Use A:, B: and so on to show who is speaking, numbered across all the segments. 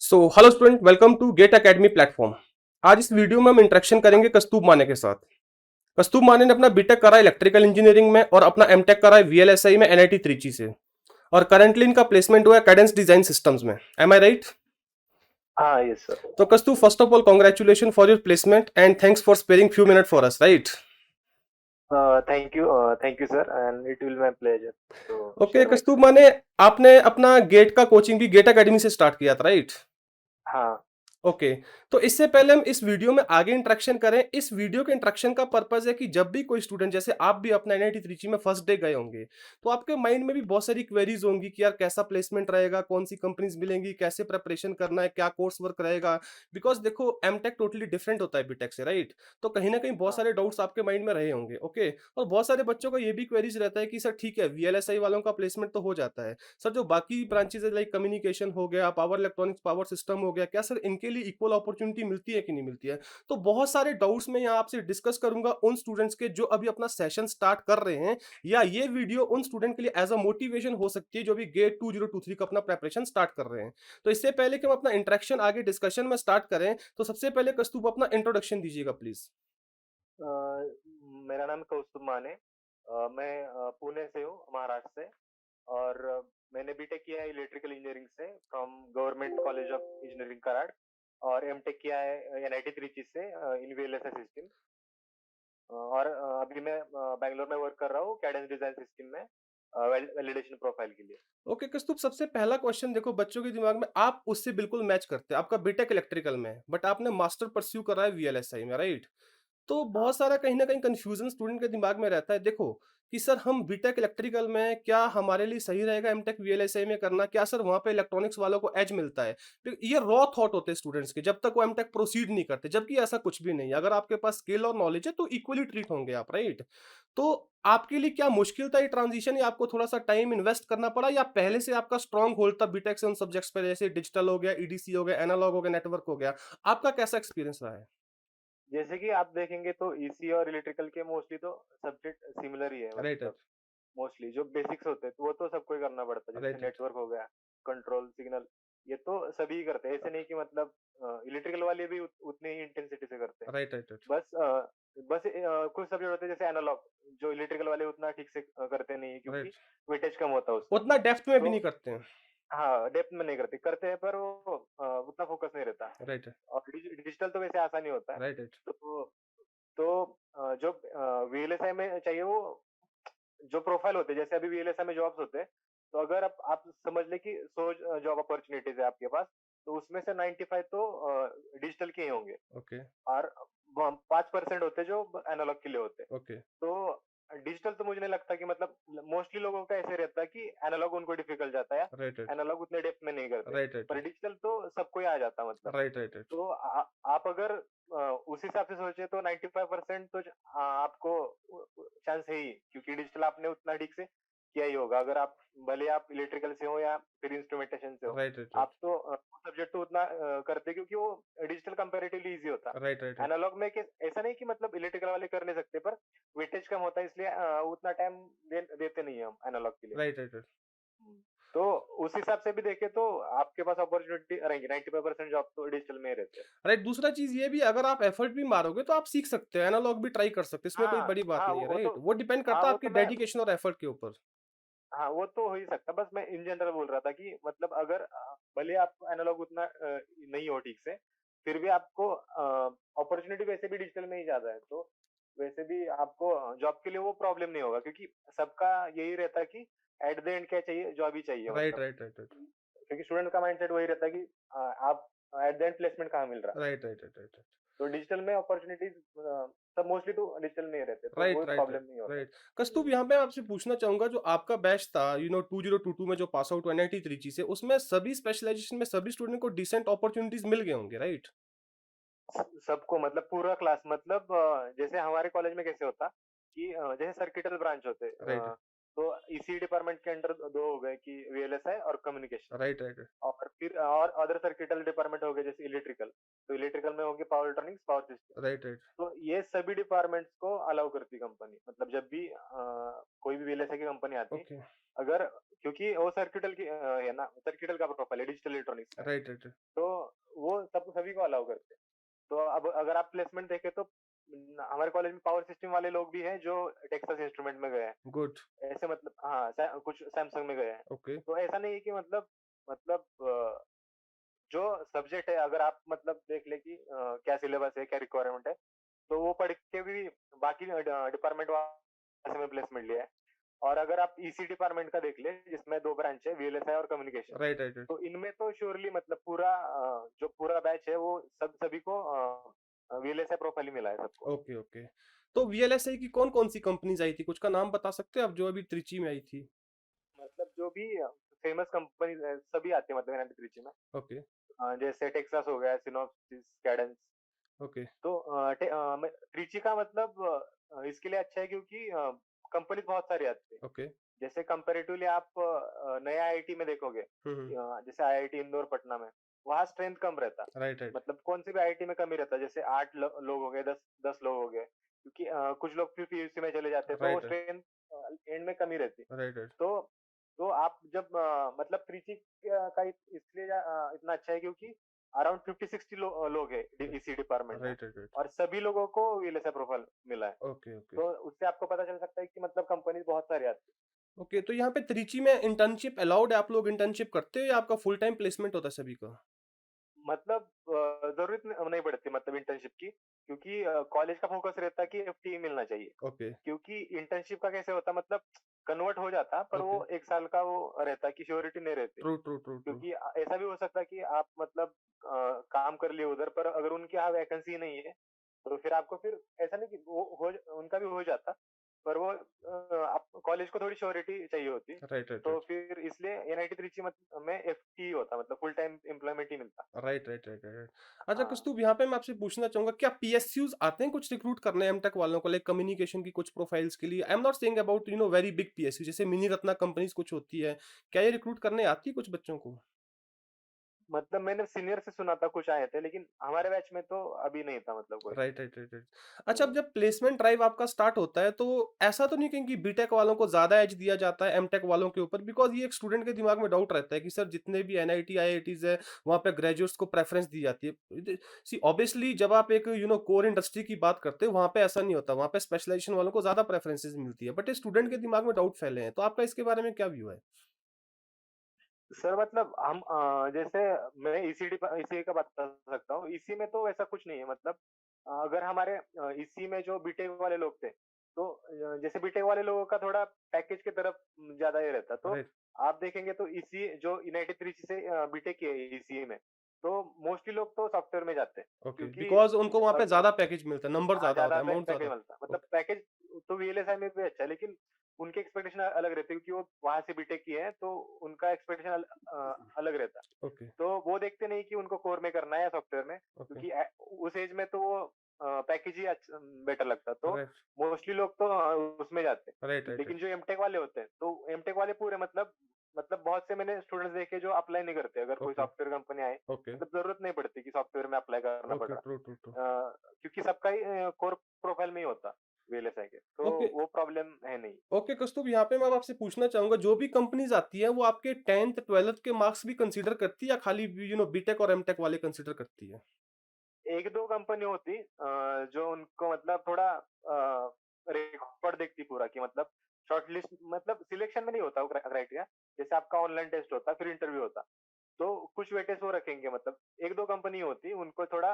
A: So hello student, welcome to GATE academy platform. आज इस video में हम इंटरेक्शन करेंगे कस्तूब माने के साथ। कस्तूब माने ने अपना बीटेक करा इलेक्ट्रिकल इंजीनियरिंग में और अपना एमटेक करा है वीएलएसआई में एनआईटी त्रिची से। और करंटली इनका प्लेसमेंट हुआ है कैडेंस डिजाइन सिस्टम्स में। Am I right?
B: हाँ, यस सर।
A: तो Kaustubh, first of all congratulation for your placement and thanks for sparing few minute for us, right?
B: Thank you sir, and it will my pleasure to
A: okay
B: share my
A: Kaustubh
B: experience.
A: माने, आपने अपना gate का coaching भी gate academy से start किया था, right?
B: हाँ।
A: Okay. तो इससे पहले हम इस वीडियो में आगे इंटरेक्शन करें, इस वीडियो के इंटरेक्शन का पर्पस है कि जब भी कोई स्टूडेंट, जैसे आप भी अपना एनआईटी त्रिची में फर्स्ट डे गए होंगे, तो आपके माइंड में भी बहुत सारी क्वेरीज होंगी कि यार कैसा प्लेसमेंट रहेगा, कौन सी कंपनीज मिलेंगी, कैसे प्रिपरेशन करना है, क्या कोर्स वर्क रहेगा। बिकॉज देखो, एमटेक टोटली डिफरेंट होता है बीटेक से, राइट? तो कहीं ना कहीं बहुत
B: हाँ।
A: सारे डाउट्स आपके माइंड में रहे होंगे। ओके। और बहुत सारे बच्चों का ये भी क्वेरीज रहता है कि सर ठीक है, वीएलएसआई वालों का प्लेसमेंट तो हो जाता है, सर जो बाकी ब्रांचेज है लाइक कम्युनिकेशन हो गया, पावर इलेक्ट्रॉनिक्स, पावर सिस्टम हो गया, क्या सर इनके लिए इक्वल अपॉर्चुनिटी मिलती है कि नहीं मिलती है? तो बहुत सारे डाउट्स मैं यहाँ आपसे डिस्कस करूंगा उन स्टूडेंट्स के जो अभी अपना सेशन स्टार्ट कर रहे हैं, या ये वीडियो उन स्टूडेंट के लिए एज अ मोटिवेशन हो सकती है जो भी गेट 2023 का अपना प्रेपरेशन स्टार्ट कर रहे हैं। तो इससे पहले कि हम अपना इंटरेक्शन आगे डिस्कशन में स्टार्ट करें, तो सबसे पहले कस्तूब अपना इंट्रोडक्शन दीजिएगा प्लीज।
B: अ, मेरा नाम कौस्तुभ माने। मैं पुणे से हूँ, महाराष्ट्र से। और मैंने बीटेक किया है इलेक्ट्रिकल इंजीनियरिंग से from government college of engineering Karad. और एमटेक किया है एनआईटी त्रिची से इन वीएलएसआई सिस्टम। और अभी मैं बैंगलोर में वर्क कर रहा हूँ कैडेंस डिजाइन सिस्टम में वैलिडेशन प्रोफाइल के लिए।
A: ओके कस्तूब, सबसे पहला क्वेश्चन देखो बच्चों के दिमाग में, आप उससे बिल्कुल मैच करते हैं, आपका बीटेक इलेक्ट्रिकल में है बट आपने मास्टर परस्यू करा है वीएलएसआई में, राइट? तो
B: हाँ।
A: बहुत सारा कहीं न कहीं कन्फ्यूज़न स्टूडेंट के दिमाग में रहता है। देखो, कि सर हम बीटेक इलेक्ट्रिकल में, क्या हमारे लिए सही रहेगा एमटेक वीएलएसआई में करना? क्या सर वहाँ पे इलेक्ट्रॉनिक्स वालों को एज मिलता है? तो ये रॉ थॉट होते हैं स्टूडेंट्स के जब तक वो एमटेक प्रोसीड नहीं करते, जबकि ऐसा कुछ भी नहीं है। अगर आपके पास स्किल और नॉलेज है तो इक्वली ट्रीट होंगे आप, राइट? तो आपके लिए क्या मुश्किल था ये ट्रांज़िशन, या आपको थोड़ा-सा टाइम इन्वेस्ट करना पड़ा, या पहले से आपका स्ट्रॉन्ग होल्ड था बीटेक से उन सब्जेक्ट्स पे, जैसे डिजिटल हो गया, ईडीसी हो गया, एनालॉग हो गया, नेटवर्क हो गया? आपका कैसा एक्सपीरियंस रहा है?
B: जैसे कि आप देखेंगे तो ईसी और इलेक्ट्रिकल के मोस्टली तो सब्जेक्ट सिमिलर ही है,
A: राइट,
B: मतलब
A: राइट।
B: मोस्टली जो बेसिक्स होते हैं तो वो तो सबको ही करना पड़ता है, जैसे
A: राइट, राइट।
B: नेटवर्क हो गया, कंट्रोल सिग्नल। ये तो सभी ही करते हैं, ऐसे नहीं कि मतलब इलेक्ट्रिकल वाले भी उतनी ही इंटेंसिटी से करते हैं।
A: Right, right, right.
B: बस कुछ सब्जेक्ट होते हैं जैसे एनालॉग, जो इलेक्ट्रिकल वाले उतना ठीक से करते नहीं है, क्योंकि
A: राइट।
B: वेटेज कम होता है उसका।
A: उतना डेप्थ में भी
B: तो
A: नहीं करते हैं।
B: हाँ, डेप्थ में नहीं करते, करते हैं पर वो उतना फोकस नहीं रहता।
A: राइट,
B: और डिजिटल तो वैसे आसान ही होता है।
A: Right, right.
B: तो जो वीएलएसआई में चाहिए वो जो प्रोफाइल होते हैं, जैसे अभी वीएलएसआई में जॉब्स होते हैं, तो अगर आप समझ ले कि 100 जॉब अपॉर्चुनिटीज है आपके पास, तो उसमें से 95 तो डिजिटल के ही होंगे।
A: ओके,
B: और 5% होते हैं जो एनालॉग के लिए होते हैं।
A: ओके।
B: तो डिजिटल तो मुझे नहीं लगता कि मतलब, मोस्टली लोगों का ऐसे रहता है कि एनालॉग उनको डिफिकल्ट जाता है,
A: राइट, राइट।
B: एनालॉग उतने डेप्थ में नहीं करते।
A: राइट, राइट,
B: पर
A: राइट।
B: डिजिटल तो सबको ही आ जाता है, मतलब।
A: Right, right, right.
B: तो आप अगर उस हिसाब से सोचे तो 95% तो आपको चांस है ही, क्योंकि डिजिटल आपने उतना ठीक से किया ही होगा। अगर आप भले आप इलेक्ट्रिकल से हो या फिर इंस्ट्रूमेंटेशन से हो,
A: राइट, राइट,
B: आप
A: राइट।
B: तो सब्जेक्ट तो उतना करते, क्योंकि वो डिजिटल कंपैरेटिवली इजी होता
A: राइट, राइट,
B: है।
A: राइट।
B: एनालॉग में ऐसा नहीं कि मतलब इलेक्ट्रिकल वाले कर नहीं सकते, पर वेटेज कम होता है, इसलिए उतना टाइम देते नहीं है हम एनालॉग के लिए।
A: Right, right, right.
B: हम्म। तो उस हिसाब से भी देखे तो आपके पास अपॉर्चुनिटी रहेंगी, 95% जॉब तो डिजिटल में ही रहते हैं।
A: राइट, दूसरा चीज़ ये भी, अगर आप एफर्ट भी मारोगे तो आप सीख सकते हो, एनालॉग भी ट्राई कर सकते हो, इसमें कोई
B: हाँ।
A: बड़ी बात
B: हाँ,
A: नहीं है,
B: वो तो।
A: राइट? वो डिपेंड
B: हाँ,
A: करता है
B: वो
A: आपकी
B: तो मैं।
A: डेडिकेशन और एफर्ट के ऊपर।
B: हाँ, वो तो हो ही सकता, बस मैं इन जनरल बोल रहा था कि मतलब अगर भले आपको एनालॉग उतना नहीं हो ठीक से, फिर भी आपको अपॉर्चुनिटी वैसे भी डिजिटल में ही ज्यादा है, तो वैसे भी आपको जॉब के लिए वो प्रॉब्लम नहीं होगा, क्योंकि सबका यही रहता है कि एट द एंड क्या चाहिए, जॉब ही चाहिए,
A: राइट,
B: मतलब।
A: Right, right, right.
B: क्योंकि स्टूडेंट का माइंडसेट वही रहता है कि आप एट द एंड प्लेसमेंट कहाँ मिल रहा।
A: Right, right, right, right.
B: तो डिजिटल में अपॉर्चुनिटीज सब मोस्टली तो डिजिटल में ही रहते, तो
A: राइट,
B: वो
A: राइट,
B: प्रॉब्लम
A: राइट,
B: नहीं होता।
A: राइट। कस्तूब, यहाँ पे मैं आपसे पूछना चाहूंगा, जो आपका बैच था 2022 में जो पास आउट हुआ एनआईटी त्रिची से, उसमें सभी स्पेशलाइजेशन में सभी स्टूडेंट को डिसेंट अपॉर्चुनिटीज मिल गए होंगे, राइट?
B: सबको, मतलब पूरा क्लास, मतलब जैसे हमारे कॉलेज में कैसे होता कि जैसे सर्किटल ब्रांच होते,
A: राइट,
B: तो इसी डिपार्टमेंट के अंडर दो हो गए कि वीएलएसआई और कम्युनिकेशन।
A: Right, right.
B: और फिर और अदर सर्किटल डिपार्टमेंट हो गए, जैसे इलेक्ट्रिकल, तो इलेक्ट्रिकल में होगी power electronics, power system.
A: Right, right.
B: तो ये सभी डिपार्टमेंट्स को अलाउ करती कंपनी, मतलब जब भी कोई भी वीएलएसआई की कंपनी आती,
A: ओके।
B: अगर, क्योंकि वो सर्किटल की है ना, सर्किटल का प्रोफाइल है डिजिटल इलेक्ट्रॉनिक्स में।
A: Right, right.
B: तो सब सभी को अलाउ करते हैं। तो अब अगर आप प्लेसमेंट देखें तो हमारे कॉलेज में पावर सिस्टम वाले लोग भी हैं जो टेक्सास इंस्ट्रूमेंट में गए हैं।
A: गुड।
B: ऐसे मतलब हाँ, कुछ सैमसंग में गए हैं।
A: ओके।
B: तो ऐसा नहीं है कि मतलब जो सब्जेक्ट है अगर आप मतलब देख ले कि क्या सिलेबस है, क्या रिक्वायरमेंट है, तो वो पढ़ के भी बाकी डिपार्टमेंट वाले में प्लेसमेंट लिया है। और अगर आप ईसी डिपार्टमेंट का देख ले जिसमें 2 ब्रांच है, वीएलएसआई और कम्युनिकेशन।
A: Right, right, right.
B: तो इनमें तो श्योरली मतलब पूरा जो पूरा बैच है वो सभी को वीएलएसआई प्रोफाइल ही मिला है सबको।
A: Okay, okay. तो वीएलएसआई की कौन-कौन सी कंपनीज़ आई थी? कुछ का नाम बता सकते हैं आप जो अभी त्रिची में आई थी?
B: मतलब जो भी फेमस कंपनीज़ है सभी आती है मतलब एनालिटिक रिची में।
A: ओके,
B: जैसे टेक्सास हो गया, सिनॉप्सिस, कैडेंस।
A: ओके,
B: तो ट्रिची का मतलब इसके लिए अच्छा है क्योंकि कंपनी बहुत सारी आती है।
A: ओके।
B: जैसे कंपैरेटिवली आप नए आईआईटी में देखोगे
A: हुँ, हुँ।
B: जैसे आईआईटी इंदौर, पटना में, वहाँ स्ट्रेंथ कम रहता।
A: राइट, राइट,
B: मतलब कौन सी भी आईआईटी में कम ही रहता, जैसे 8 लोग हो गए, 10 लोग हो गए, क्योंकि कुछ लोग फिर पीयूसी में चले जाते हैं, तो वो
A: राइट,
B: स्ट्रेंथ एंड में कम ही रहती।
A: राइट, राइट,
B: तो आप जब मतलब त्रिची का इसलिए इतना अच्छा है क्योंकि अराउंड 50-60 लोग हैं इसी डिपार्टमेंट में,
A: राइट, राइट, राइट।
B: और सभी लोगों को वीएलएसआई प्रोफाइल मिला है।
A: ओके, ओके,
B: तो उससे आपको पता चल सकता है कि मतलब कंपनी बहुत सारी आती है।
A: ओके। तो यहाँ पे त्रिची में इंटर्नशिप अलाउड है? आप लोग इंटर्नशिप करते हो या आपका फुल टाइम प्लेसमेंट होता है सभी का?
B: मतलब ज़रूरत नहीं पड़ती मतलब इंटर्नशिप की, क्योंकि कॉलेज का फोकस रहता है कि एफटीई मिलना चाहिए।
A: ओके,
B: क्योंकि इंटर्नशिप का कैसे होता मतलब कन्वर्ट हो जाता, पर
A: ओके।
B: वो 1 साल का वो रहता है कि श्योरिटी नहीं रहती।
A: True, true, true, true.
B: क्योंकि ऐसा भी हो सकता है कि आप मतलब काम कर लिए उधर, पर अगर उनके यहाँ वैकेंसी नहीं है, तो फिर आपको फिर ऐसा नहीं कि वो उनका भी हो जाता, पर वो आप कॉलेज को थोड़ी श्योरिटी चाहिए होती।
A: राइट, राइट,
B: तो
A: राइट।
B: फिर इसलिए एनआईटी त्रिची में एफटीई होता, मतलब फुल टाइम एम्प्लॉयमेंट ही मिलता।
A: Right, right, right, right. अच्छा
B: हाँ।
A: कस्तूभ, यहाँ पे मैं आपसे पूछना चाहूँगा, क्या पीएसयूज़ आते हैं कुछ रिक्रूट करने एमटेक वालों को, लाइक कम्युनिकेशन की कुछ प्रोफाइल्स के लिए? I am not saying about very big PSU, जैसे मिनी रत्ना कंपनीज़ कुछ होती है। क्या ये रिक्रूट करने आती है कुछ बच्चों को?
B: मतलब मैंने सीनियर से सुना था कुछ आए थे, लेकिन हमारे बैच में तो अभी नहीं था मतलब कोई।
A: Right, right, right, right. अच्छा, अब
B: हुँ।
A: जब प्लेसमेंट ड्राइव आपका स्टार्ट होता है तो ऐसा तो नहीं कहीं कि बीटेक वालों को ज़्यादा एज दिया जाता है एमटेक वालों के ऊपर? बिकॉज़ ये एक स्टूडेंट के दिमाग में डाउट रहता है कि सर जितने भी एनआईटी, आईआईटीज़ है, वहाँ पे ग्रेजुएट्स को प्रेफ़रेंस दी जाती है। सी ऑब्वियसली जब आप एक कोर इंडस्ट्री की बात करते हो, वहाँ पे ऐसा नहीं होता, वहाँ पे स्पेशलाइज़ेशन वालों को ज़्यादा प्रेफ़रेंसेस मिलती है। बट ये स्टूडेंट के दिमाग में डाउट फैले हैं, तो आपका इसके बारे में क्या व्यू है?
B: सर मतलब हम जैसे मैं ईसीई का बता सकता हूँ। ईसी में तो ऐसा कुछ नहीं है मतलब अगर हमारे ईसी में जो बीटेक वाले लोग थे, तो जैसे बीटेक वाले लोगों का थोड़ा पैकेज की तरफ ज़्यादा ये रहता। तो
A: राइट,
B: आप देखेंगे तो ईसी जो यूनाइटेड त्रिची से बीटेक किए है ईसीई में, तो मोस्टली लोग तो सॉफ्टवेयर में जाते हैं।
A: ओके।
B: क्योंकि
A: बिकॉज़ उनको वहाँ पे
B: अ
A: ज़्यादा पैकेज मिलता है, नंबर
B: हाँ,
A: ज़्यादा होता
B: ज़्यादा
A: है, अमाउंट ज़्यादा
B: पैकेज
A: होता
B: मिलता।
A: है।
B: मतलब
A: ओके,
B: पैकेज तो वीएलएसआई में भी अच्छा है, लेकिन उनके एक्सपेक्टेशन अलग रहते हैं क्योंकि वो वहाँ से बीटेक किए हैं, तो उनका एक्सपेक्टेशन अलग रहता है।
A: ओके,
B: तो वो देखते नहीं कि उनको कोर में करना है या सॉफ्टवेयर में,
A: ओके।
B: क्योंकि उस एज में तो वो पैकेज ही बेटर लगता। तो
A: राइट,
B: मोस्टली लोग तो उसमें जाते
A: राइट,
B: हैं।
A: राइट,
B: लेकिन
A: राइट।
B: जो एमटेक वाले होते हैं, तो एमटेक वाले पूरे मतलब बहुत से मैंने स्टूडेंट्स देखे जो अप्लाई नहीं करते। अगर कोई
A: ओके,
B: सॉफ्टवेयर कंपनी आए,
A: ओके,
B: मतलब ज़रूरत नहीं पड़ती कि सॉफ्टवेयर में अप्लाई करना पड़
A: ओके।
B: रहा।
A: True, true, true.
B: क्योंकि सबका ही कोर प्रोफाइल में ही होता वीएलएसआई के, तो
A: ओके,
B: वो प्रॉब्लम है नहीं।
A: ओके कस्तूभ, यहाँ पे मैं अब आपसे पूछना चाहूँगा, जो भी कंपनीज़ आती हैं, वो आपके 10th 12th के मार्क्स भी कंसीडर करती है या खाली बीटेक और एमटेक वाले कंसीडर करती है?
B: 1-2 कंपनी होती जो उनको मतलब थोड़ा रिकॉर्ड देखती पूरा कि मतलब शॉर्टलिस्ट मतलब सिलेक्शन में नहीं होता वो क्राइटेरिया। जैसे आपका ऑनलाइन टेस्ट होता, फिर इंटरव्यू होता। तो कुछ वेटेज वो रखेंगे मतलब 1-2 कंपनी होती, उनको थोड़ा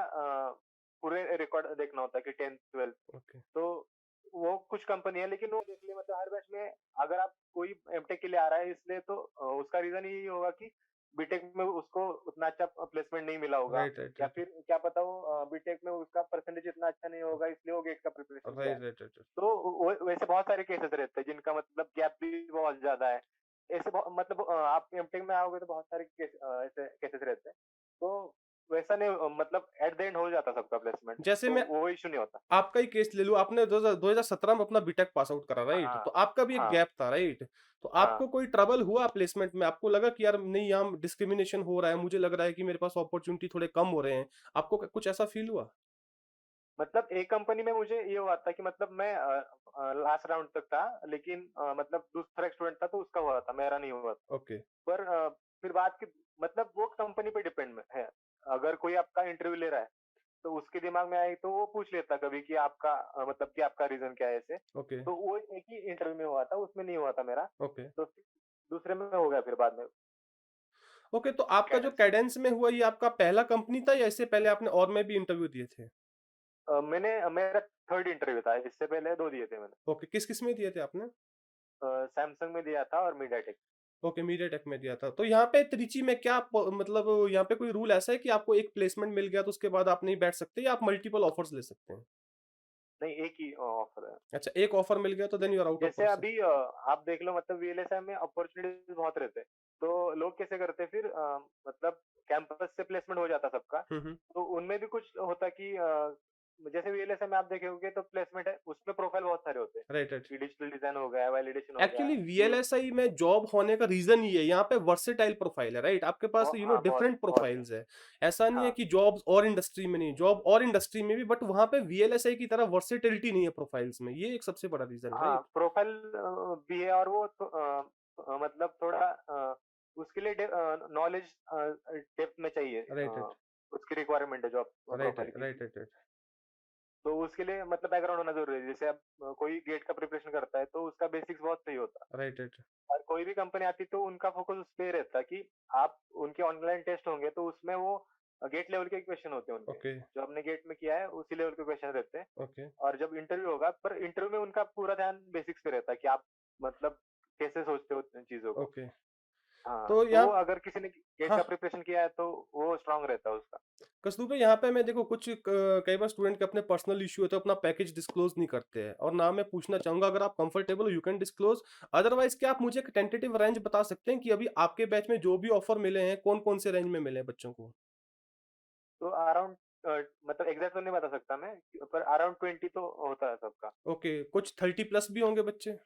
B: पूरे रिकॉर्ड देखना होता है कि 10th 12th।
A: ओके,
B: तो वो कुछ कंपनी है, लेकिन वो देख लिए मतलब हर बैच में अगर आप कोई एमटेक के लिए आ रहा है इसलिए, तो उसका रीजन यही होगा कि बीटेक में उसको उतना अच्छा प्लेसमेंट नहीं मिला होगा,
A: राइट, राइट,
B: या
A: राइट,
B: फिर क्या पता वो बीटेक में उसका परसेंटेज इतना अच्छा नहीं होगा इसलिए वो गेट का प्रिपरेशन किया है।
A: राइट, राइट, राइट,
B: तो वैसे बहुत सारे केसेस रहते हैं जिनका मतलब गैप भी बहुत ज्यादा है। ऐसे मतलब आप एमटेक में आओगे तो बहुत सारे ऐसे केसेस रहते हैं। तो वैसा नहीं मतलब एट द एंड हो जाता सबका प्लेसमेंट,
A: जैसे
B: तो
A: मैं
B: वो इश्यू नहीं होता।
A: आपका ही केस ले लूँ, आपने 2017 में अपना बीटेक पास आउट करा, राइट?
B: हाँ,
A: तो आपका भी एक
B: हाँ,
A: गैप था, राइट? तो
B: हाँ।
A: आपको कोई ट्रबल हुआ प्लेसमेंट में? आपको लगा कि यार नहीं, यहाँ डिस्क्रिमिनेशन हो रहा है, मुझे लग रहा है कि मेरे पास अपॉर्चुनिटी थोड़े कम हो रहे हैं। आपको कुछ ऐसा फील हुआ?
B: मतलब एक कंपनी में मुझे ये हुआ था कि मतलब मैं लास्ट राउंड तक था, लेकिन मतलब दूसरा स्टूडेंट था तो उसका हुआ था, मेरा नहीं हुआ था।
A: ओके,
B: पर फिर बात की मतलब वो कंपनी पे डिपेंड है। अगर कोई आपका इंटरव्यू ले रहा है, तो उसके दिमाग में आए तो वो पूछ लेता कभी कि आपका मतलब कि आपका रीज़न क्या है ऐसे।
A: ओके,
B: तो वो एक ही इंटरव्यू में हुआ था, उसमें नहीं हुआ था मेरा।
A: ओके।
B: तो फिर दूसरे में हो गया फिर बाद में
A: ओके, तो आपका जो
B: कैडेंस में।
A: कैडेंस में हुआ ये आपका पहला कंपनी था या इससे पहले आपने और में भी इंटरव्यू दिए थे?
B: मेरा 3rd इंटरव्यू था, इससे पहले 2 दिए थे मैंने।
A: ओके, किस-किस में दिए थे आपने?
B: सैमसंग में दिया था और मीडियाटेक।
A: ओके, मीडियाटेक में दिया था। तो यहाँ पे त्रिची में क्या प मतलब यहाँ पे कोई रूल ऐसा है कि आपको एक प्लेसमेंट मिल गया तो उसके बाद आप नहीं बैठ सकते या आप मल्टीपल ऑफर्स ले सकते हैं?
B: नहीं, एक ही ऑफर है।
A: अच्छा, एक ऑफर मिल गया तो then you are out of
B: जैसे
A: प्रोसेस।
B: अभी आप देख लो मतलब वीएलएसआई में अपॉर्चुनिटीज़ बहुत रहते हैं। तो लोग कैसे करते हैं फिर मतलब कैंपस से प्लेसमेंट हो जाता सबका।
A: हुँ, हुँ।
B: तो उनमें भी कुछ होता है कि जैसे वीएलएसआई में आप देखे होंगे तो प्लेसमेंट है, उसमें प्रोफाइल बहुत सारे होते हैं,
A: राइट, राइट।
B: कि डिजिटल डिज़ाइन हो गया, वैलिडेशन हो गया,
A: एक्चुअली
B: यूएक्स।
A: वीएलएसआई में जॉब होने का रीज़न ये है, यहाँ पे वर्सेटाइल प्रोफाइल है, राइट? आपके पास
B: हाँ, बहुत
A: डिफरेंट
B: बहुत है।
A: प्रोफाइल्स है। ऐसा नहीं है
B: हाँ,
A: कि जॉब्स और इंडस्ट्री में नहीं, जॉब और इंडस्ट्री में भी बट वहाँ पे वीएलएसआई की तरह वर्सेटिलिटी नहीं है प्रोफाइल्स में। ये एक सबसे बड़ा रीज़न है,
B: हाँ,
A: राइट?
B: प्रोफाइल भी है और वो तो मतलब थोड़ा उसके लिए नॉलेज डेप्थ में चाहिए,
A: राइट, राइट।
B: उसकी रिक्वायरमेंट है जॉब
A: राइट,
B: प्रोफाइल
A: राइट,
B: की।
A: Right, right, right.
B: तो उसके लिए मतलब बैकग्राउंड होना ज़रूरी है। जैसे अब कोई गेट का प्रिपरेशन करता है, तो उसका बेसिक्स बहुत सही होता है।
A: Right, right.
B: और कोई भी कंपनी आती है, तो उनका फ़ोकस उस पे रहता है कि आप उनके ऑनलाइन टेस्ट होंगे, तो उसमें वो गेट लेवल के क्वेश्चन होते हैं उनके।
A: ओके,
B: जो आपने गेट में किया है, उसी लेवल के क्वेश्चन रहते हैं।
A: ओके,
B: और जब इंटरव्यू होगा, पर इंटरव्यू में उनका पूरा ध्यान बेसिक्स पे रहता है कि आप मतलब कैसे सोचते हो इन चीज़ों को।
A: ओके।
B: हाँ,
A: तो
B: तो
A: यहाँ
B: अगर किसी ने गेट
A: हाँ,
B: का प्रिपरेशन किया है, तो वो स्ट्रॉन्ग रहता है उसका।
A: कस्तूरी यहाँ पे मैं देखो कुछ कई बार स्टूडेंट के अपने पर्सनल इश्यू होते हैं, अपना पैकेज डिस्क्लोज़ नहीं करते हैं और ना मैं पूछना चाहूँगा अगर आप कंफर्टेबल हो यू कैन डिस्क्लोज़ अदरवाइज़ क्या आप मुझे एक टेंटेटिव रेंज बता सकते हैं कि अभी आपके बैच में जो भी ऑफर मिले हैं, कौन-कौन से रेंज में मिले हैं बच्चों को?
B: तो अराउंड मतलब एग्ज़ैक्ट तो नहीं बता सकता मैं, पर अराउंड 20 तो होता है सबका।
A: ओके, कुछ 30 प्लस भी होंगे बच्चे?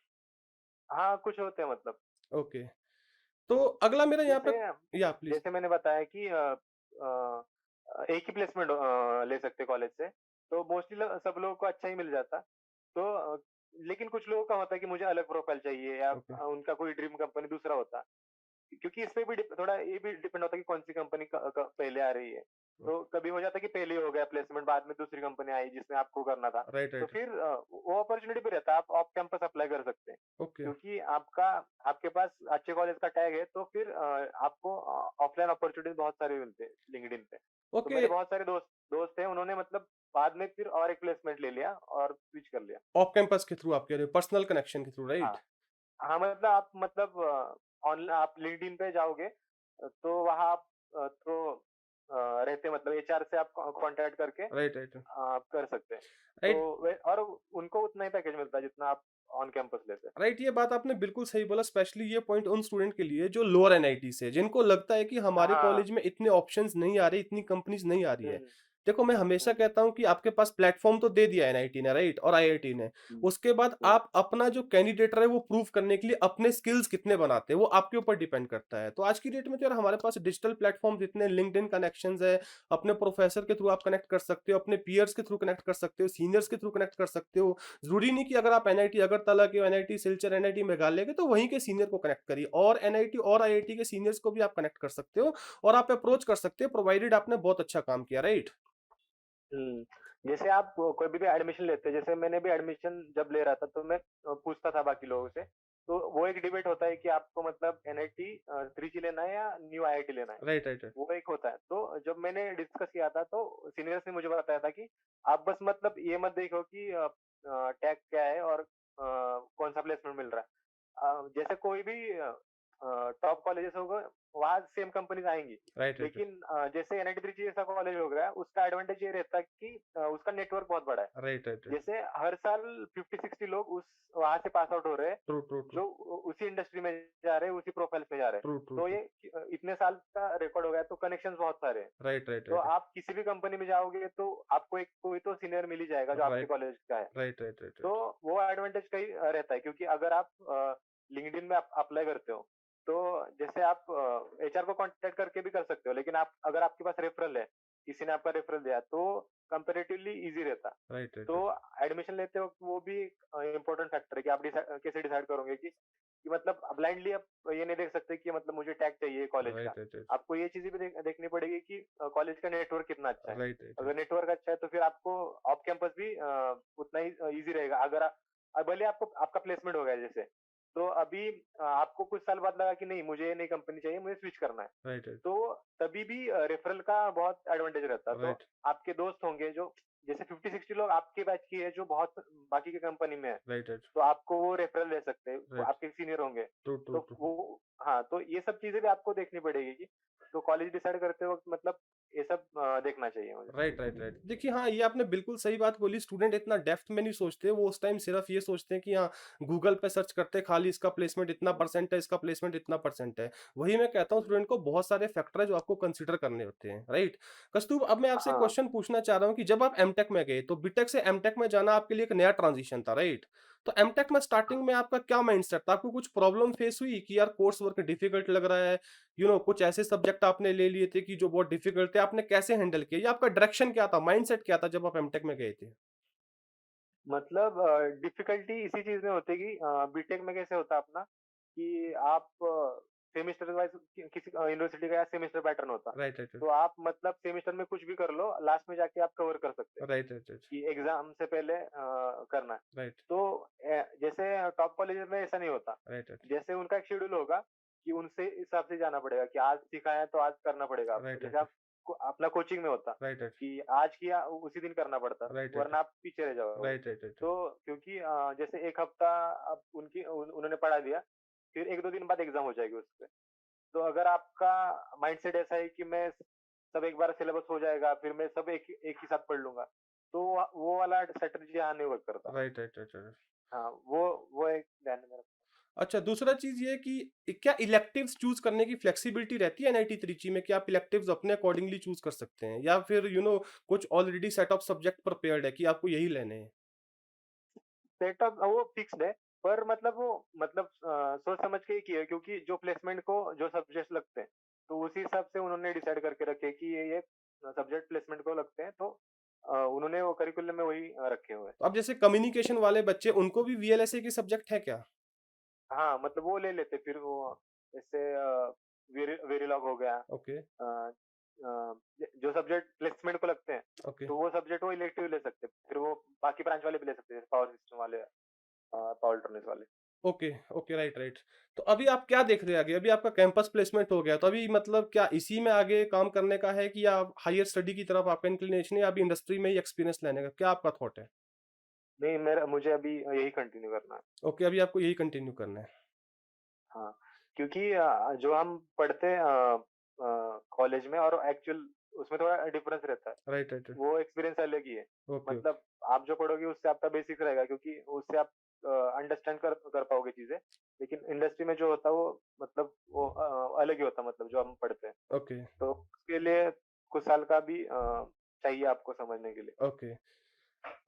B: हाँ, कुछ होते हैं मतलब।
A: ओके, तो अगला मेरा यहाँ
B: जैसे
A: पे या प्लीज़।
B: जैसे मैंने बताया कि एक ही प्लेसमेंट ले सकते हैं कॉलेज से, तो मोस्टली सब लोगों को अच्छा ही मिल जाता। तो लेकिन कुछ लोगों का होता है कि मुझे अलग प्रोफाइल चाहिए या
A: ओके,
B: उनका कोई ड्रीम कंपनी दूसरा होता। क्योंकि इसपे भी थोड़ा ये भी डिपेंड होता है कि कौन-सी कंपनी पहले आ रही है।
A: ओ
B: तो कभी हो जाता है कि पहले ही हो गया प्लेसमेंट, बाद में दूसरी कंपनी आई जिसमें आपको करना था।
A: राइट,
B: तो
A: राइट।
B: फिर वो अपॉर्च्युनिटी भी रहता है, आप ऑफ कैंपस अप्लाई कर सकते हैं।
A: ओके,
B: क्योंकि आपका आपके पास अच्छे कॉलेज का टैग है, तो फिर आपको ऑफलाइन अपॉर्च्युनिटीज़ बहुत सारे मिलते हैं लिंक्डइन पे। तो
A: ओके,
B: मेरे बहुत सारे दोस्त दोस्त हैं, उन्होंने मतलब बाद में फिर और एक प्लेसमेंट ले लिया और स्विच कर लिया।
A: ऑफ कैंपस के थ्रू आप कह रहे हो, पर्सनल कनेक्शन के थ्रू,
B: हाँ।
A: राइट?
B: हाँ, मतलब आप मतलब आप लिंक्डइन पे जाओगे, तो वहाँ आप रहते मतलब एचआर से आप कॉन्टैक्ट करके
A: राइट, राइट,
B: आप कर सकते हैं। तो
A: राइट।
B: वे और उनको उतना ही पैकेज मिलता है जितना आप ऑन कैंपस लेते हैं।
A: राइट ये बात आपने बिल्कुल सही बोला स्पेशली ये पॉइंट उन स्टूडेंट के लिए जो लोअर एनआईटी से जिनको लगता है कि हमारे
B: हाँ।
A: कॉलेज में इतने ऑप्शंस नहीं आ रहे इतनी कंपनीज नहीं आ रही है
B: हुँ,
A: देखो मैं हमेशा
B: हुँ,
A: कहता हूं कि आपके पास प्लेटफॉर्म तो दे दिया एनआईटी ने राइट और आईआईटी ने
B: हुँ,
A: उसके बाद
B: हुँ,
A: आप अपना जो कैंडिडेट है वो प्रूव करने के लिए अपने स्किल्स कितने बनाते हैं वो आपके ऊपर डिपेंड करता है तो आज की डेट में तो यार हमारे पास डिजिटल प्लेटफॉर्म जितने लिंक्डइन कनेक्शंस है अपने प्रोफेसर के थ्रू आप कनेक्ट कर सकते हो अपने पीयर्स के थ्रू कनेक्ट कर सकते हो सीनियर्स के थ्रू कनेक्ट कर सकते हो जरूरी नहीं कि अगर आप एनआईटी अगरतला के एनआईटी सिलचर एनआईटी मेघालय के तो वहीं के सीनियर को कनेक्ट करिए और एनआईटी और आईआईटी के सीनियर्स को भी आप कनेक्ट कर सकते हो और आप अप्रोच कर सकते हो प्रोवाइडेड आपने बहुत अच्छा काम किया राइट।
B: हुँ। जैसे आप कोई भी एडमिशन लेते हैं, जैसे मैंने भी एडमिशन जब ले रहा था, तो मैं पूछता था बाकी लोगों से। तो वो एक डिबेट होता है कि आपको मतलब एनआईटी त्रिची लेना है या न्यू आईआईटी लेना है।
A: राइट राइट
B: वो एक होता है। तो जब मैंने डिस्कस किया था, तो सीनियर्स ने मुझे बताया था कि आप बस मतलब ये मत देखो कि टैग क्या है और कौन-सा प्लेसमेंट मिल रहा है। जैसे कोई भी टॉप कॉलेजेस होगा, वहाँ सेम कंपनीज़ आएँगी।
A: राइट राइट
B: लेकिन जैसे एनआईटी त्रिची जैसा कॉलेज हो गया, उसका एडवांटेज ये रहता है कि उसका नेटवर्क बहुत बड़ा है।
A: राइट राइट राइट
B: जैसे हर साल 50-60 लोग उस वहाँ से पास आउट हो रहे हैं,
A: ट्रू ट्रू ट्रू
B: जो उसी इंडस्ट्री में जा रहे हैं, उसी प्रोफाइल पे जा रहे हैं।
A: ट्रू ट्रू
B: तो
A: ट्रू
B: ये इतने साल का रिकॉर्ड हो गया है, तो कनेक्शंस बहुत सारे हैं।
A: राइट राइट
B: तो
A: राइट
B: आप किसी भी कंपनी में जाओगे, तो आपको एक कोई तो सीनियर मिल ही जाएगा जो आपके
A: राइट
B: कॉलेज का है।
A: राइट राइट राइट
B: तो
A: राइट
B: वो एडवांटेज कहीं रहता है, क्योंकि अगर आप लिंक्डइन में अप्लाई करते हो, तो जैसे आप एचआर को कांटेक्ट करके भी कर सकते हो, लेकिन आप अगर आपके पास रेफरल है, किसी ने आपका रेफरल दिया, तो कंपैरेटिवली ईज़ी रहता।
A: राइट राइट
B: तो
A: राइट
B: एडमिशन लेते वक़्त वो भी इम्पोर्टेंट फैक्टर है कि आप कैसे डिसाइड करोगे कि कि मतलब ब्लाइंडली आप ये नहीं देख सकते कि मतलब मुझे टैग चाहिए कॉलेज का।
A: राइट, राइट, राइट,
B: आपको ये चीज़ें भी देखनी पड़ेगी कि कॉलेज का नेटवर्क कितना अच्छा है।
A: राइट, राइट,
B: अगर नेटवर्क अच्छा है तो फिर आपको ऑफ कैंपस भी उतना ही ईज़ी रहेगा। अगर भले आपको आपका प्लेसमेंट हो गया जैसे, तो अभी आपको कुछ साल बाद लगा कि नहीं मुझे ये नई कंपनी चाहिए, मुझे स्विच करना है।
A: राइट, राइट,
B: तो तभी भी रेफरल का बहुत एडवांटेज रहता है। तो
A: राइट,
B: आपके दोस्त होंगे जो जैसे 50-60 लोग आपके बैच की है जो बहुत बाकी की कंपनी में है,
A: राइट, राइट,
B: तो आपको वो रेफरल दे सकते हैं, वो
A: राइट,
B: आपके सीनियर होंगे।
A: ट्रू, ट्रू,
B: तो
A: ट्रू।
B: वो हाँ, तो ये सब चीज़ें भी आपको देखनी पड़ेगी। तो कॉलेज डिसाइड करते वक़्त मतलब ये सब देखना चाहिए मुझे।
A: Right, right, right. देखिए हाँ, ये आपने बिल्कुल सही बात बोली, स्टूडेंट इतना डेप्थ में नहीं सोचते, वो उस टाइम सिर्फ ये सोचते हैं कि हाँ, गूगल पे सर्च करते हैं खाली इसका प्लेसमेंट इतना परसेंट है, इसका प्लेसमेंट इतना परसेंट है। वही मैं कहता हूँ स्टूडेंट को बहुत सारे फैक्टर है जो आपको कंसीडर करने होते हैं, राइट? कस्तूर, अब मैं आपसे एक
B: हाँ,
A: क्वेश्चन पूछना चाह रहा हूँ कि जब आप एमटेक में गए, तो बीटेक से एमटेक में जाना आपके लिए एक नया ट्रांजिशन था, राइट? तो एमटेक में
B: हाँ।
A: स्टार्टिंग में आपका क्या माइंडसेट था? आपको कुछ प्रॉब्लम फेस हुई कि यार कोर्स वर्क डिफिकल्ट लग रहा है, कुछ ऐसे सब्जेक्ट आपने ले लिए थे कि जो बहुत डिफिकल्ट थे, आपने कैसे हैंडल किया? या आपका डायरेक्शन क्या था, माइंडसेट क्या था जब आप एमटेक में गए थे?
B: मतलब डिफ़िकल्टी इसी चीज़ में होती है कि बीटेक में कैसे होता है अपना कि आप सेमेस्टर वाइज़ किसी यूनिवर्सिटी का सेमेस्टर पैटर्न होता।
A: राइट, राइट,
B: तो आप मतलब सेमेस्टर में कुछ भी कर लो, लास्ट में जाके आप कवर कर सकते हैं
A: राइट, राइट, राइट,
B: कि एग्ज़ाम से पहले करना है।
A: राइट,
B: तो जैसे टॉप कॉलेज में ऐसा नहीं होता।
A: राइट, राइट,
B: जैसे उनका एक शेड्यूल होगा कि उनसे हिसाब से जाना पड़ेगा कि आज सिखाया है तो आज करना पड़ेगा आपको।
A: राइट,
B: जैसे
A: राइट,
B: आप अपना कोचिंग में होता
A: राइट, राइट,
B: कि आज किया उसी दिन करना पड़ता,
A: राइट, राइट,
B: वरना आप पीछे रह जाओगे।
A: राइट, राइट, राइट,
B: तो क्योंकि जैसे 1 हफ्ता अब उन्होंने पढ़ा दिया, फिर 1-2 दिन बाद एग्ज़ाम हो जाएगी उसपे। तो अगर आपका माइंडसेट ऐसा है कि मैं सब एक बार सिलेबस हो जाएगा, फिर मैं सब एक एक ही साथ पढ़ लूँगा, तो वो वाला स्ट्रैटेजी यहाँ नहीं वर्क करता।
A: Right, right, right, right.
B: हाँ, वो एक ध्यान में रख
A: अच्छा, दूसरा चीज़ ये कि क्या इलेक्टिव्स चूज़ करने की फ्लेक्सिबिलिटी रहती है एनआईटी त्रिची में कि आप इलेक्टिव्स अपने अकॉर्डिंगली चूज़ कर सकते हैं, या फिर कुछ already set of subject prepared है कि आपको यही लेने हैं?
B: सेटअप वो फिक्स्ड है, पर मतलब वो मतलब सोच समझ के ही किया है क्योंकि जो प्लेसमेंट को जो सब्जेक्ट्स लगते हैं, तो उसी हिसाब से उन्होंने डिसाइड करके रखे हैं कि ये सब्जेक्ट प्लेसमेंट को लगते हैं, तो उन्होंने वो करिकुलम में वही रखे हुए हैं।
A: अब जैसे कम्युनिकेशन वाले बच्चे, उनको भी वीएलएसए के सब्जेक्ट है क्या?
B: हाँ, मतलब वो ले लेते फिर वो जैसे वेरिलॉग हो गया।
A: ओके,
B: जो सब्जेक्ट प्लेसमेंट को लगते हैं,
A: ओके,
B: तो वो सब्जेक्ट वो इलेक्टिव ले सकते हैं। फिर वो बाकी ब्रांच वाले भी ले सकते हैं, जैसे पावर सिस्टम वाले, पावर इलेक्ट्रॉनिक्स वाले।
A: Okay, okay, right, right. तो अभी आप क्या देख रहे हैं आगे? अभी आपका कैंपस प्लेसमेंट हो गया, तो अभी मतलब क्या इसी में आगे काम करने का है कि या हायर स्टडी की तरफ आपका इंक्लिनेशन है, या अभी इंडस्ट्री में ही एक्सपीरियंस लेने का? क्या आपका थॉट है?
B: नहीं, मेरा मुझे अभी यही कंटिन्यू करना है।
A: ओके, अभी आपको यही कंटिन्यू करना है।
B: हाँ, क्योंकि जो हम पढ़ते हैं कॉलेज में और एक्चुअल उसमें थोड़ा डिफरेंस रहता है।
A: Right, right, right.
B: वो एक्सपीरियंस अलग ही है।
A: Okay, okay.
B: मतलब आप जो पढ़ोगे उससे आपका बेसिक्स रहेगा क्योंकि उससे आप अंडरस्टैंड कर पाओगे चीज़ें। लेकिन इंडस्ट्री में जो होता है वो मतलब वो अलग ही होता है मतलब जो हम पढ़ते हैं।
A: ओके,
B: तो उसके लिए कुछ साल का भी चाहिए आपको समझने के लिए।
A: ओके।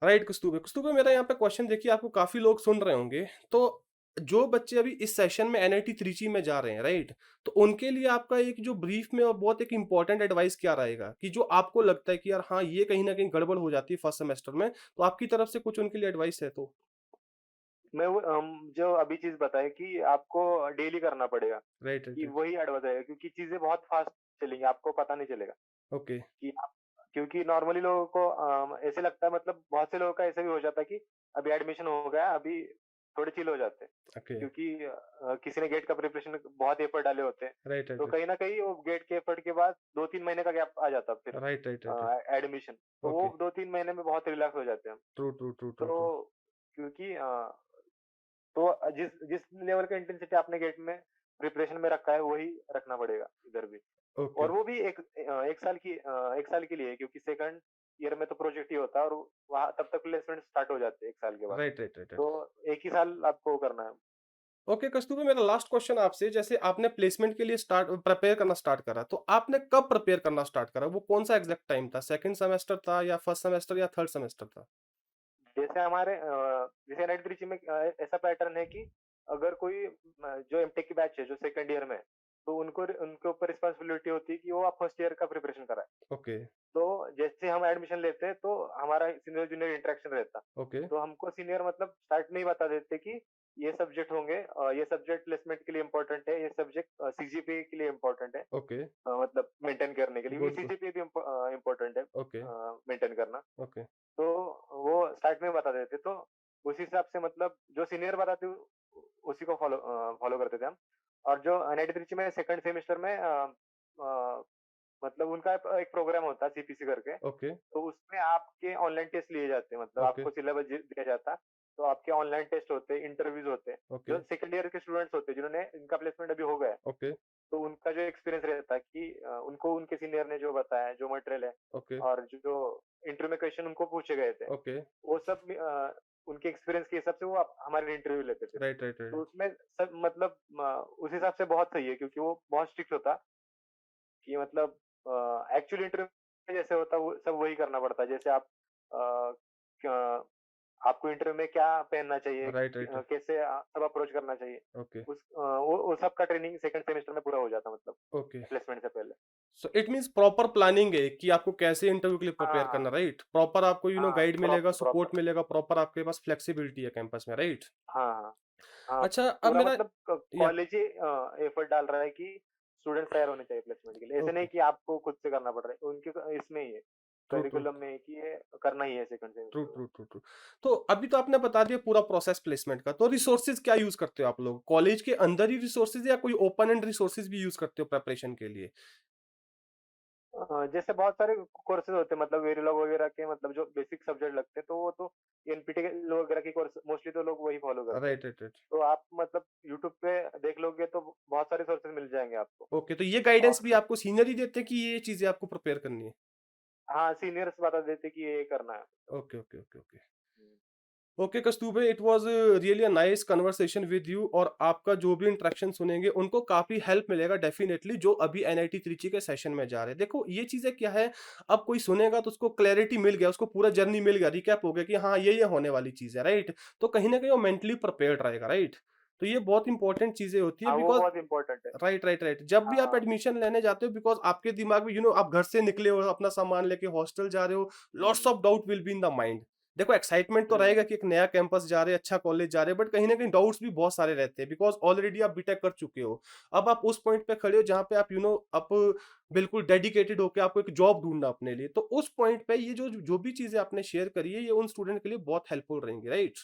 A: राइट कस्तूरी, कस्तूरी, मेरा यहाँ पे क्वेश्चन देखिए, आपको काफ़ी लोग सुन रहे होंगे, तो जो बच्चे अभी इस सेशन में एनआईटी त्रिची में जा रहे हैं, राइट? तो उनके लिए आपका एक जो ब्रीफ में और बहुत एक इम्पोर्टेंट एडवाइस क्या रहेगा कि जो आपको लगता है कि यार हाँ, ये कहीं न कहीं गड़बड़ हो जाती है फर्स्ट सेमेस्टर में, तो आपकी तरफ से कुछ उनके लिए एडवाइस है तो?
B: मैं वो जो अभी चीज़ बताई कि आपको डेली करना पड़ेगा,
A: राइट, राइट,
B: कि
A: राइट।
B: वही एडवाइस रहेगा क्योंकि चीज़ें बहुत फास्ट चलेंगी, आपको पता नहीं चलेगा
A: ओके,
B: कि आप क्योंकि नॉर्मली लोगों को ऐसे लगता है मतलब बहुत से लोगों का ऐसा भी हो जाता है कि अभी एडमिशन हो गया, अभी थोड़े चिल हो जाते हैं।
A: ओके।
B: क्योंकि किसी ने गेट का प्रिपरेशन बहुत एफर्ट डाले होते हैं,
A: राइट, राइट,
B: तो
A: राइट।
B: कहीं न कहीं वो गेट के एफर्ट के बाद 2-3 महीने का गैप आ जाता है फिर
A: right, right, right, right.
B: Admission. तो वो
A: ओके।
B: 2-3 महीने में बहुत रिलैक्स हो जाते हैं हम।
A: True, true, true, true, true.
B: तो क्योंकि तो जिस जिस लेवल का इंटेंसिटी आपने गेट में प्रिपरेशन में रखा है, वही रखना पड़ेगा इधर भी।
A: ओके।
B: और वो भी 1 साल के लिए है क्योंकि सेकंड ईयर में तो प्रोजेक्ट ही होता है और वहाँ तब तक प्लेसमेंट स्टार्ट हो जाते हैं 1 साल के बाद।
A: Right, right, right, right.
B: तो 1 ही साल आपको करना है।
A: ओके कस्तूरी, मेरा लास्ट क्वेश्चन आपसे, जैसे आपने प्लेसमेंट के लिए स्टार्ट प्रिपेयर करना स्टार्ट करा, तो आपने कब प्रिपेयर करना स्टार्ट करा? वो कौन सा एग्जैक्ट टाइम था? सेकंड सेमेस्टर था, या फर्स्ट सेमेस्टर, या थर्ड सेमेस्टर था?
B: जैसे हमारे जैसे एनआईटी त्रिची में ऐसा पैटर्न है कि अगर कोई जो एमटेक की बैच है जो सेकंड ईयर में है, तो उनको उनके ऊपर रिस्पॉन्सिबिलिटी होती है कि वो आप फर्स्ट ईयर का प्रिपरेशन कराएं।
A: ओके,
B: तो जैसे हम एडमिशन लेते हैं तो हमारा सीनियर जूनियर इंटरेक्शन रहता।
A: ओके,
B: तो हमको सीनियर मतलब स्टार्ट में ही बता देते कि ये सब्जेक्ट होंगे, ये सब्जेक्ट प्लेसमेंट के लिए इम्पोर्टेंट है, ये सब्जेक्ट सीजीपीए के लिए इम्पोर्टेंट है,
A: ओके,
B: मतलब मेंटेन करने के लिए
A: गुड, गुड,
B: सीजीपीए भी इम्पोर्टेंट है
A: ओके,
B: मेंटेन करना।
A: ओके,
B: तो वो स्टार्ट में बता देते, तो उस हिसाब से मतलब जो सीनियर बताते उसी को फॉलो करते थे हम। और जो एनआईटी त्रिची में सेकंड सेमेस्टर में अ, मतलब उनका एक प्रोग्राम होता है सीपीसी करके,
A: ओके,
B: तो उसमें आपके ऑनलाइन टेस्ट लिए जाते हैं, मतलब
A: ओके,
B: आपको सिलेबस दिया जाता है, तो आपके ऑनलाइन टेस्ट होते हैं, इंटरव्यूज होते हैं।
A: ओके,
B: जो सेकंड ईयर के स्टूडेंट्स होते हैं जिन्होंने इनका प्लेसमेंट अभी हो गया है,
A: ओके,
B: तो उनका जो एक्सपीरियंस रहता है कि उनको उनके सीनियर ने जो बताया, जो मटेरियल है
A: ओके,
B: और जो इंटरव्यू में क्वेश्चन उनको पूछे गए थे,
A: ओके,
B: वो सब उनके एक्सपीरियंस के हिसाब से वो हमारे इंटरव्यू लेते थे।
A: राइट, राइट,
B: तो
A: राइट,
B: उसमें सब मतलब उस हिसाब से बहुत सही है, क्योंकि वो बहुत स्ट्रिक्ट होता कि मतलब एक्चुअल इंटरव्यू जैसे होता वो सब वही करना पड़ता है। जैसे आप आपको इंटरव्यू में क्या पहनना चाहिए,
A: राइट, राइट,
B: कैसे सब अप्रोच करना चाहिए,
A: ओके,
B: वो सब का ट्रेनिंग सेकंड सेमेस्टर में पूरा हो जाता, मतलब
A: ओके।
B: प्लेसमेंट से पहले।
A: So it means proper planning है कि आपको कैसे इंटरव्यू के लिए प्रिपेयर
B: हाँ,
A: करना, राइट? प्रॉपर आपको
B: हाँ,
A: गाइड मिलेगा,
B: प्रॉपर,
A: सपोर्ट
B: प्रॉपर।
A: मिलेगा, प्रॉपर आपके पास फ्लेक्सिबिलिटी है कैंपस में, राइट?
B: हाँ, हाँ, हाँ,
A: अच्छा, अब
B: पूरा
A: मेरा
B: मतलब
A: या
B: कॉलेज ही एफर्ट डाल रहा है कि स्टूडेंट्स तैयार होने चाहिए प्लेसमेंट के लिए। ऐसे नहीं
A: ओके,
B: कि आपको खुद से करना पड़ रहा है, उनके इसमें ही है,
A: ट्रू, ट्रू,
B: करिकुलम में है कि ये करना ही है सेकंड
A: ट्रू,
B: सेमेस्टर में।
A: True, true, true. तो अभी तो आपने बता दिया पूरा प्रोसेस प्लेसमेंट का, तो रिसोर्सेज क्या यूज करते हो आप लोग? कॉलेज के अंदर ही रिसोर्सेज या कोई ओपन एंड रिसोर्सेज भी यूज करते हो प्रिपरेशन के लिए?
B: जैसे बहुत सारे कोर्सेज होते हैं, मतलब वेरिलॉग वगैरह के, मतलब जो बेसिक सब्जेक्ट लगते हैं, तो वो तो एनपीटीईएल वगैरह की कोर्स मोस्टली तो लोग वही फॉलो करते हैं।
A: Right, right, right.
B: तो आप मतलब यूट्यूब पे देख लोगे तो बहुत सारे सोर्सेज मिल जाएंगे आपको।
A: ओके, तो ये गाइडेंस भी
B: और
A: आपको सीनियर ही देते हैं कि ये चीजें आपको प्रिपेयर करनी है?
B: हाँ, सीनियर्स बता देते कि ये करना है।
A: Okay, okay, okay, okay.
B: Hmm.
A: Okay Kaustubh, it was really a nice conversation with you, और आपका जो भी इंटरेक्शन सुनेंगे उनको काफी हेल्प मिलेगा डेफिनेटली, जो अभी एनआईटी त्रिची के सेशन में जा रहे हैं। देखो ये चीजें क्या है, अब कोई सुनेगा तो उसको क्लैरिटी मिल गया, उसको पूरा जर्नी मिल गया, रिकैप हो गया कि हाँ ये होने वाली चीज है, राइट? तो कहीं ना कहीं वो मेंटली प्रिपेयर्ड रहेगा, राइट? तो ये बहुत इंपॉर्टेंट चीजें होती है,
B: हाँ, वो
A: बिकॉज
B: बहुत इम्पोर्टेंट है।
A: राइट, राइट, राइट, जब भी आप
B: हाँ,
A: एडमिशन लेने जाते हो, बिकॉज आपके दिमाग में आप घर से निकले हो, अपना सामान लेके हॉस्टल जा रहे हो, lots
B: hmm,
A: of doubt will be in the mind. देखो एक्साइटमेंट तो रहेगा
B: हम्म,
A: कि एक नया कैंपस जा रहे हैं, अच्छा कॉलेज जा रहे हैं, बट कहीं ना कहीं डाउट्स भी बहुत सारे रहते हैं, बिकॉज ऑलरेडी आप बीटेक कर चुके हो। अब आप उस पॉइंट पे खड़े हो जहाँ पे आप आप बिल्कुल डेडिकेटेड होकर आपको एक जॉब ढूंढना अपने लिए, तो उस पॉइंट पे ये जो जो भी चीजें आपने शेयर करी है, ये उन स्टूडेंट के लिए बहुत हेल्पफुल रहेंगी, राइट?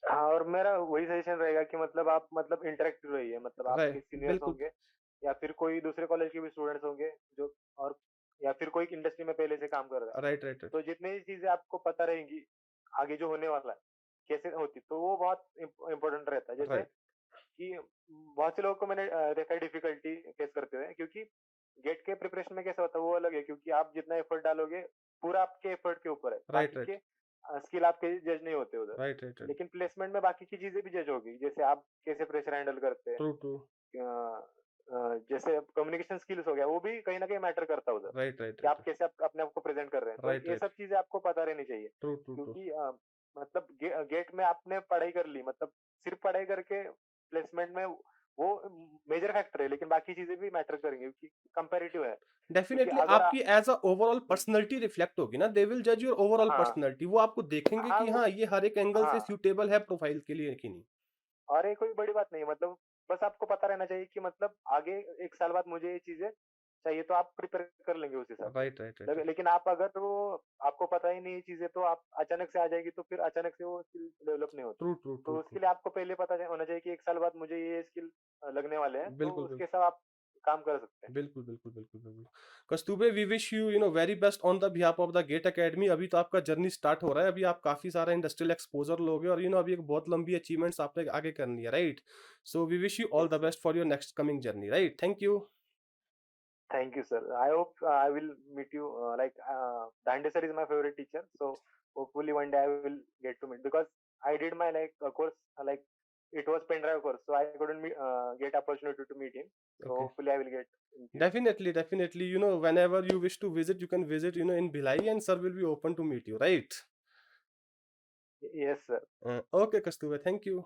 B: हाँ, और मेरा वही सजेशन रहेगा कि मतलब आप मतलब इंटरेक्टिव रहिए, मतलब आपके
A: राइट,
B: सीनियर्स
A: बिल्कुल,
B: होंगे या फिर कोई दूसरे कॉलेज के भी स्टूडेंट्स होंगे जो, और या फिर कोई इंडस्ट्री में पहले से काम कर रहा है,
A: राइट, राइट, राइट,
B: तो जितनी भी चीजें आपको पता रहेंगी आगे जो होने वाला है कैसे होती, तो वो बहुत इम्पोर्टेंट रहता है। जैसे
A: राइट,
B: कि बहुत से लोगों को मैंने देखा है डिफिकल्टी फेस करते हुए, क्योंकि गेट के प्रिपरेशन में कैसा होता है वो अलग है, क्योंकि आप जितना एफर्ट डालोगे पूरा आपके एफर्ट के ऊपर है,
A: राइट,
B: बाकी
A: राइट,
B: के स्किल आपके जज नहीं होते उधर।
A: राइट, राइट, राइट,
B: लेकिन प्लेसमेंट में बाकी की चीजें भी जज होगी, जैसे आप कैसे प्रेशर हैंडल करते हैं,
A: ट्रू, ट्रू,
B: जैसे कम्युनिकेशन स्किल्स हो गया, वो भी कहीं ना कहीं मैटर करता है उधर,
A: राइट, राइट,
B: कि
A: राइट,
B: आप कैसे अपने आप को प्रेजेंट कर रहे हैं। तो
A: राइट,
B: ये
A: राइट,
B: सब चीजें आपको पता रहनी चाहिए,
A: ट्रू, ट्रू, ट्रू,
B: क्योंकि मतलब गेट में आपने पढ़ाई कर ली, मतलब सिर्फ पढ़ाई करके प्लेसमेंट में वो मेजर फैक्टर है, लेकिन बाकी चीजें भी मैटर करेंगी, क्योंकि कंपेरेटिव है। क्योंकि
A: डेफिनेटली
B: अगर
A: आपकी as a overall personality reflect होगी ना, दे विल जज योर ओवरऑल
B: हाँ,
A: पर्सनैलिटी, वो आपको देखेंगे
B: हाँ,
A: कि हाँ ये हर एक एंगल से
B: हाँ,
A: सूटेबल है प्रोफाइल के लिए कि नहीं।
B: और ये कोई बड़ी बात नहीं है, मतलब बस आपको पता रहना चाहिए कि मतलब आगे 1 साल बाद मुझे ये चीजें चाहिए, तो आप प्रिपेयर कर लेंगे उस हिसाब से।
A: राइट, राइट, राइट,
B: लेकिन आप अगर वो आपको पता ही नहीं ये चीजें, तो आप अचानक से आ जाएगी, तो फिर अचानक से वो स्किल डेवलप नहीं होती।
A: ट्रू, ट्रू, ट्रू,
B: तो
A: ट्रू,
B: उसके लिए आपको पहले पता होना चाहिए कि 1 साल बाद मुझे ये स्किल लगने वाले हैं, तो
A: बिल्कुल,
B: उसके
A: बिल्कुल,
B: हिसाब आप काम कर सकते हैं।
A: बिल्कुल, बिल्कुल, बिल्कुल, बिल्कुल। Kaustubh, we wish you very best on the behalf of the GATE academy. अभी तो आपका जर्नी स्टार्ट हो रहा है, अभी आप काफी सारा इंडस्ट्रियल एक्सपोजर लोगे, और अभी एक बहुत लंबी अचीवमेंट्स आपने आगे करनी है, right? So we wish you all
B: yes
A: the
B: sir,
A: best for your next coming journey, right? Thank you.
B: Thank you sir. I hope I will meet you, like Dande sir is my favorite teacher, so hopefully one day I will get to meet, because I did my course, like it was pen drive course, so I couldn't get opportunity to meet him. So
A: okay,
B: hopefully I will get in future.
A: definitely, definitely. Whenever you wish to visit, you can visit, in Bhilai, and sir will be open to meet you, right?
B: Yes sir.
A: Okay, Kasturi, thank you.